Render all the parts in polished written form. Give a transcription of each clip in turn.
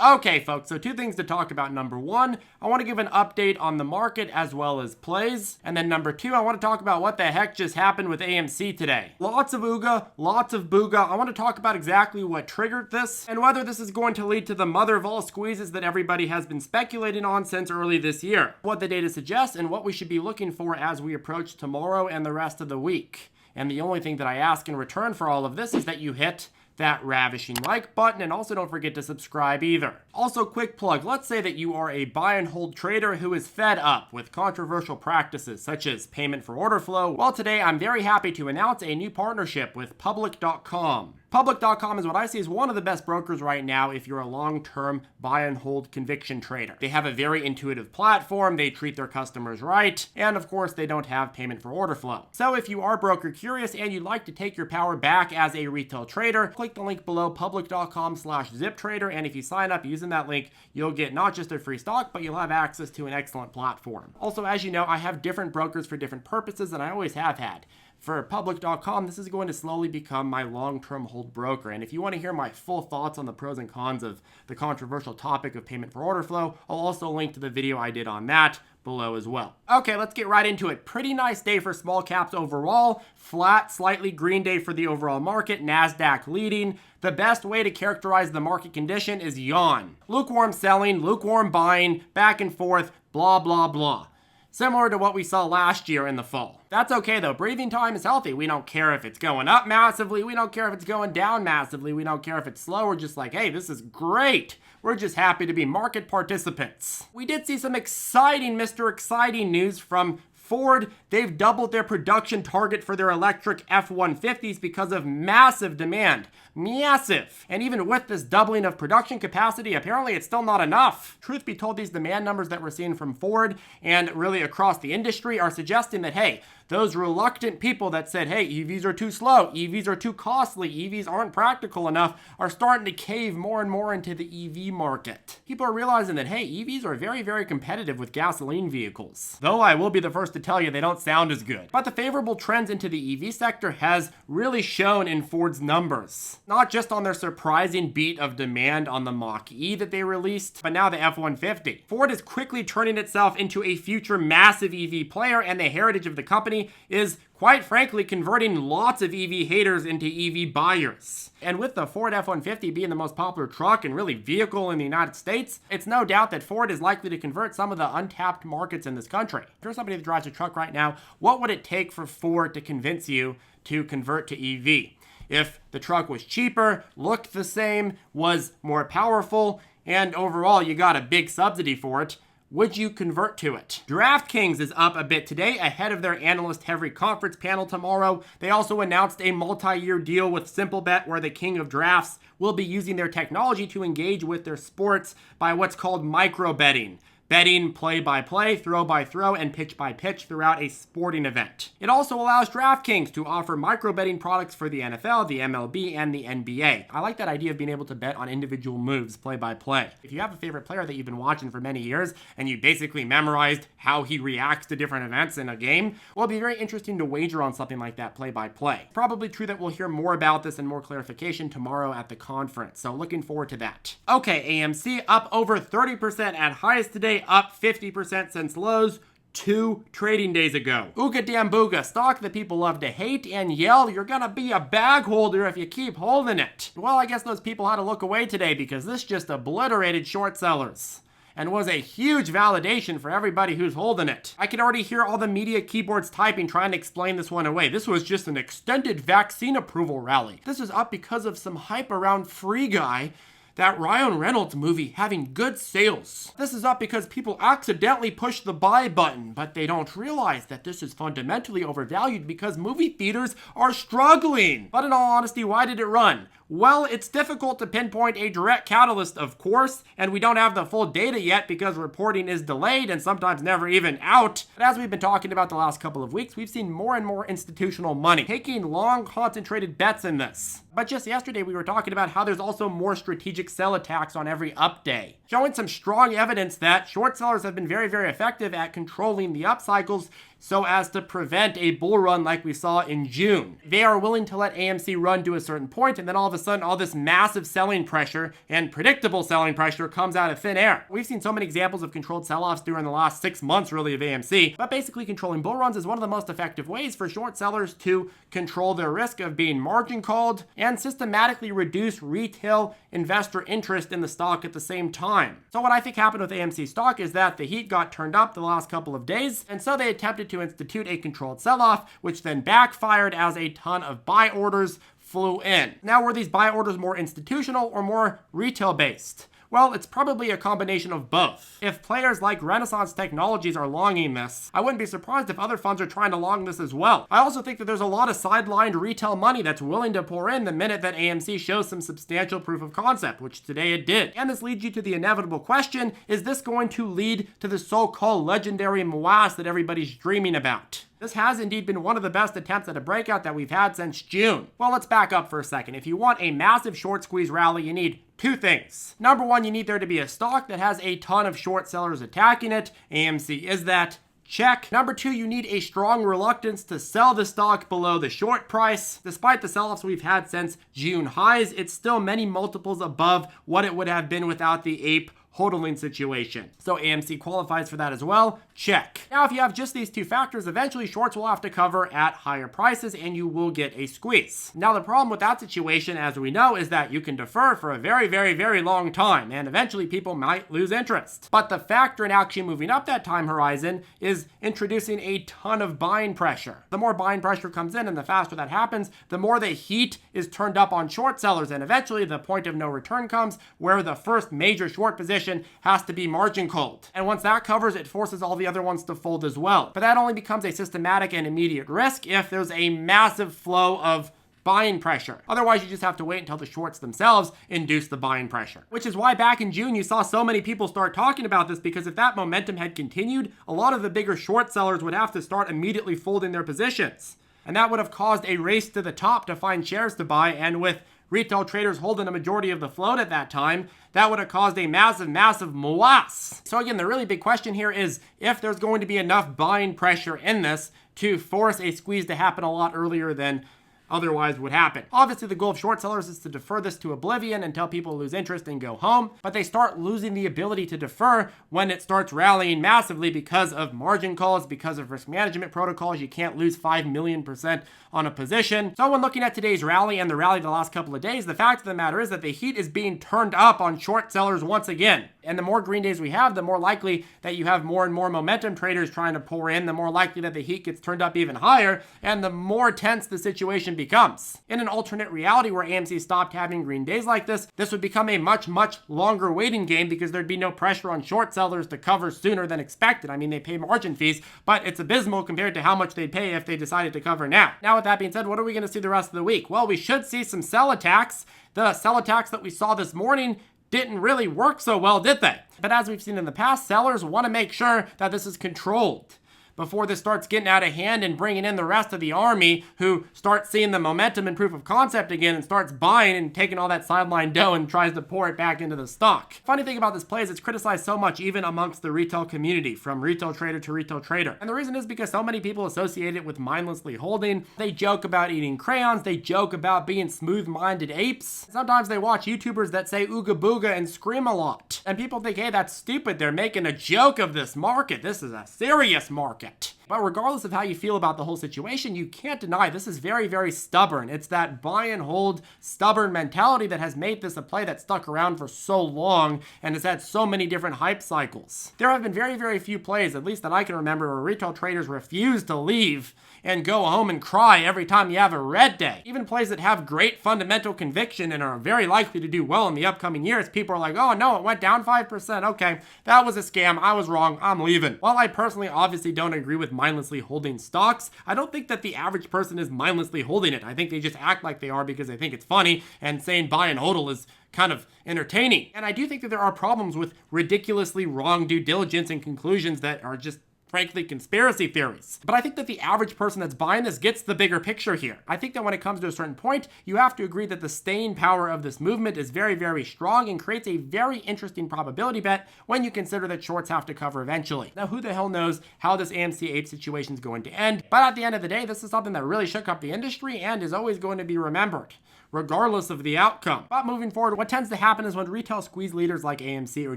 Okay, folks, so two things to talk about. Number one, I want to give an update on the market as well as plays. And then number two, I want to talk about what the heck just happened with AMC today. Lots of ooga, lots of booga. I want to talk about exactly what triggered this and whether this is going to lead to the mother of all squeezes that everybody has been speculating on since early this year. What the data suggests and what we should be looking for as we approach tomorrow and the rest of the week. And the only thing that I ask in return for all of this is that you hit that ravishing like button, and also don't forget to subscribe either. Also, quick plug, let's say that you are a buy and hold trader who is fed up with controversial practices such as payment for order flow. Well, today I'm very happy to announce a new partnership with Public.com. Public.com is what I see as one of the best brokers right now if you're a long-term buy and hold conviction trader. They have a very intuitive platform, they treat their customers right, and of course they don't have payment for order flow. So if you are broker curious and you'd like to take your power back as a retail trader, click the link below, public.com/ZipTrader, and if you sign up using that link, you'll get not just a free stock, but you'll have access to an excellent platform. Also, as you know, I have different brokers for different purposes, and I always have had. For Public.com, this is going to slowly become my long-term hold broker. And if you want to hear my full thoughts on the pros and cons of the controversial topic of payment for order flow, I'll also link to the video I did on that below as well. Okay, let's get right into it. Pretty nice day for small caps overall. Flat, slightly green day for the overall market. NASDAQ leading. The best way to characterize the market condition is yawn. Lukewarm selling, lukewarm buying, back and forth, blah, blah, blah. Similar to what we saw last year in the fall. That's okay though, breathing time is healthy. We don't care if it's going up massively, we don't care if it's going down massively, we don't care if it's slow, we're just like, hey, this is great. We're just happy to be market participants. We did see some exciting, Mr. Exciting news from Ford. They've doubled their production target for their electric F-150s because of massive demand. Massive. And even with this doubling of production capacity, apparently it's still not enough. Truth be told, these demand numbers that we're seeing from Ford and really across the industry are suggesting that, hey, those reluctant people that said, hey, EVs are too slow, EVs are too costly, EVs aren't practical enough, are starting to cave more and more into the EV market. People are realizing that, hey, EVs are very, very competitive with gasoline vehicles. Though I will be the first to tell you they don't sound as good. But the favorable trends into the EV sector has really shown in Ford's numbers. Not just on their surprising beat of demand on the Mach-E that they released, but now the F-150. Ford is quickly turning itself into a future massive EV player, and the heritage of the company is quite frankly converting lots of EV haters into EV buyers. And with the Ford F-150 being the most popular truck and really vehicle in the United States, it's no doubt that Ford is likely to convert some of the untapped markets in this country. If you're somebody that drives a truck right now, what would it take for Ford to convince you to convert to EV? If the truck was cheaper, looked the same, was more powerful, and overall you got a big subsidy for it, would you convert to it? DraftKings is up a bit today ahead of their analyst-heavy conference panel tomorrow. They also announced a multi-year deal with SimpleBet where the king of drafts will be using their technology to engage with their sports by what's called micro-betting. Betting play-by-play, throw-by-throw, and pitch-by-pitch throughout a sporting event. It also allows DraftKings to offer micro-betting products for the NFL, the MLB, and the NBA. I like that idea of being able to bet on individual moves play-by-play. If you have a favorite player that you've been watching for many years, and you basically memorized how he reacts to different events in a game, well, it'd be very interesting to wager on something like that play-by-play. Probably true that we'll hear more about this and more clarification tomorrow at the conference, so looking forward to that. Okay, AMC up over 30% at highs today, up 50% since lows 2 trading days ago. Ooga damn booga, stock that people love to hate and yell, you're gonna be a bag holder if you keep holding it. Well, I guess those people had to look away today because this just obliterated short sellers and was a huge validation for everybody who's holding it. I can already hear all the media keyboards typing trying to explain this one away. This was just an extended vaccine approval rally. This is up because of some hype around Free Guy, that Ryan Reynolds movie, having good sales. This is up because people accidentally push the buy button, but they don't realize that this is fundamentally overvalued because movie theaters are struggling. But in all honesty, why did it run? Well, it's difficult to pinpoint a direct catalyst, of course, and we don't have the full data yet because reporting is delayed and sometimes never even out. But as we've been talking about the last couple of weeks, we've seen more and more institutional money taking long, concentrated bets in this. But just yesterday, we were talking about how there's also more strategic sell attacks on every up day, showing some strong evidence that short sellers have been very, very effective at controlling the up cycles so as to prevent a bull run like we saw in June. They are willing to let AMC run to a certain point, and then all of a sudden all this massive selling pressure and predictable selling pressure comes out of thin air. We've seen so many examples of controlled sell-offs during the last 6 months really of AMC, but basically controlling bull runs is one of the most effective ways for short sellers to control their risk of being margin called and systematically reduce retail investor interest in the stock at the same time. So what I think happened with AMC stock is that the heat got turned up the last couple of days, and so they attempted to institute a controlled sell-off, which then backfired as a ton of buy orders flew in. Now, were these buy orders more institutional or more retail based? Well, it's probably a combination of both. If players like Renaissance Technologies are longing this, I wouldn't be surprised if other funds are trying to long this as well. I also think that there's a lot of sidelined retail money that's willing to pour in the minute that AMC shows some substantial proof of concept, which today it did. And this leads you to the inevitable question, is this going to lead to the so-called legendary morass that everybody's dreaming about? This has indeed been one of the best attempts at a breakout that we've had since June. Well, let's back up for a second. If you want a massive short squeeze rally, you need two things. Number one, you need there to be a stock that has a ton of short sellers attacking it. AMC is that. Check. Number two, you need a strong reluctance to sell the stock below the short price. Despite the sell-offs we've had since June highs, it's still many multiples above what it would have been without the ape hodling situation. So AMC qualifies for that as well. Check. Now, if you have just these two factors, eventually shorts will have to cover at higher prices and you will get a squeeze. Now, the problem with that situation, as we know, is that you can defer for a very, very, very long time and eventually people might lose interest. But the factor in actually moving up that time horizon is introducing a ton of buying pressure. The more buying pressure comes in and the faster that happens, the more the heat is turned up on short sellers, and eventually the point of no return comes where the first major short position has to be margin called. And once that covers, it forces all the other ones to fold as well. But that only becomes a systematic and immediate risk if there's a massive flow of buying pressure. Otherwise, you just have to wait until the shorts themselves induce the buying pressure. Which is why back in June, you saw so many people start talking about this, because if that momentum had continued, a lot of the bigger short sellers would have to start immediately folding their positions. And that would have caused a race to the top to find shares to buy, and with retail traders holding a majority of the float at that time, that would have caused a massive, massive morass. So again, the really big question here is if there's going to be enough buying pressure in this to force a squeeze to happen a lot earlier than otherwise would happen. Obviously, the goal of short sellers is to defer this to oblivion until people lose interest and go home, but they start losing the ability to defer when it starts rallying massively because of margin calls, because of risk management protocols. You can't lose 5 million% on a position. So when looking at today's rally and the rally the last couple of days, the fact of the matter is that the heat is being turned up on short sellers once again. And the more green days we have, the more likely that you have more and more momentum traders trying to pour in, the more likely that the heat gets turned up even higher, and the more tense the situation becomes. In an alternate reality where AMC stopped having green days like this would become a much, much longer waiting game because there'd be no pressure on short sellers to cover sooner than expected. I mean, they pay margin fees, but it's abysmal compared to how much they'd pay if they decided to cover now. Now, with that being said, what are we going to see the rest of the week? Well, we should see some sell attacks. The sell attacks that we saw this morning didn't really work so well, did they? But as we've seen in the past, sellers want to make sure that this is controlled before this starts getting out of hand and bringing in the rest of the army, who starts seeing the momentum and proof of concept again and starts buying and taking all that sideline dough and tries to pour it back into the stock. Funny thing about this play is it's criticized so much even amongst the retail community, from retail trader to retail trader. And the reason is because so many people associate it with mindlessly holding. They joke about eating crayons. They joke about being smooth-minded apes. Sometimes they watch YouTubers that say ooga booga and scream a lot. And people think, hey, that's stupid. They're making a joke of this market. This is a serious market. But regardless of how you feel about the whole situation, you can't deny this is very, very stubborn. It's that buy and hold stubborn mentality that has made this a play that stuck around for so long and has had so many different hype cycles. There have been very, very few plays, at least that I can remember, where retail traders refuse to leave and go home and cry every time you have a red day. Even plays that have great fundamental conviction and are very likely to do well in the upcoming years, people are like, oh no, it went down 5%. Okay, that was a scam. I was wrong. I'm leaving. While I personally obviously don't agree with mindlessly holding stocks, I don't think that the average person is mindlessly holding it. I think they just act like they are because they think it's funny, and saying buy and hodl is kind of entertaining. And I do think that there are problems with ridiculously wrong due diligence and conclusions that are just frankly, conspiracy theories. But I think that the average person that's buying this gets the bigger picture here. I think that when it comes to a certain point, you have to agree that the staying power of this movement is very, very strong and creates a very interesting probability bet when you consider that shorts have to cover eventually. Now, who the hell knows how this AMC ape situation is going to end? But at the end of the day, this is something that really shook up the industry and is always going to be remembered, regardless of the outcome. But moving forward, what tends to happen is when retail squeeze leaders like AMC or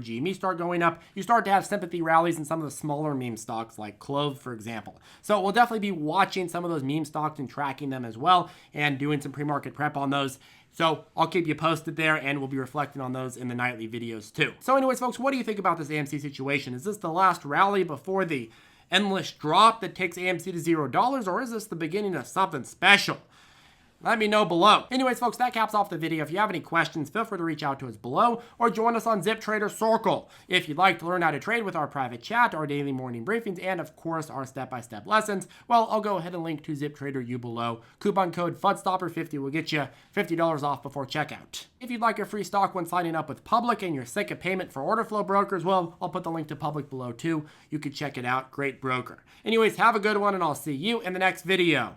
GME start going up, you start to have sympathy rallies in some of the smaller meme stocks like Clove, for example. So we'll definitely be watching some of those meme stocks and tracking them as well and doing some pre-market prep on those. So I'll keep you posted there, and we'll be reflecting on those in the nightly videos too. So anyways, folks, what do you think about this AMC situation? Is this the last rally before the endless drop that takes AMC to $0, or is this the beginning of something special? Let me know below. Anyways, folks, that caps off the video. If you have any questions, feel free to reach out to us below or join us on ZipTrader Circle. If you'd like to learn how to trade with our private chat, our daily morning briefings, and of course, our step-by-step lessons, well, I'll go ahead and link to ZipTrader you below. Coupon code FUDSTOPPER50 will get you $50 off before checkout. If you'd like a free stock when signing up with Public and you're sick of payment for order flow brokers, well, I'll put the link to Public below too. You can check it out. Great broker. Anyways, have a good one, and I'll see you in the next video.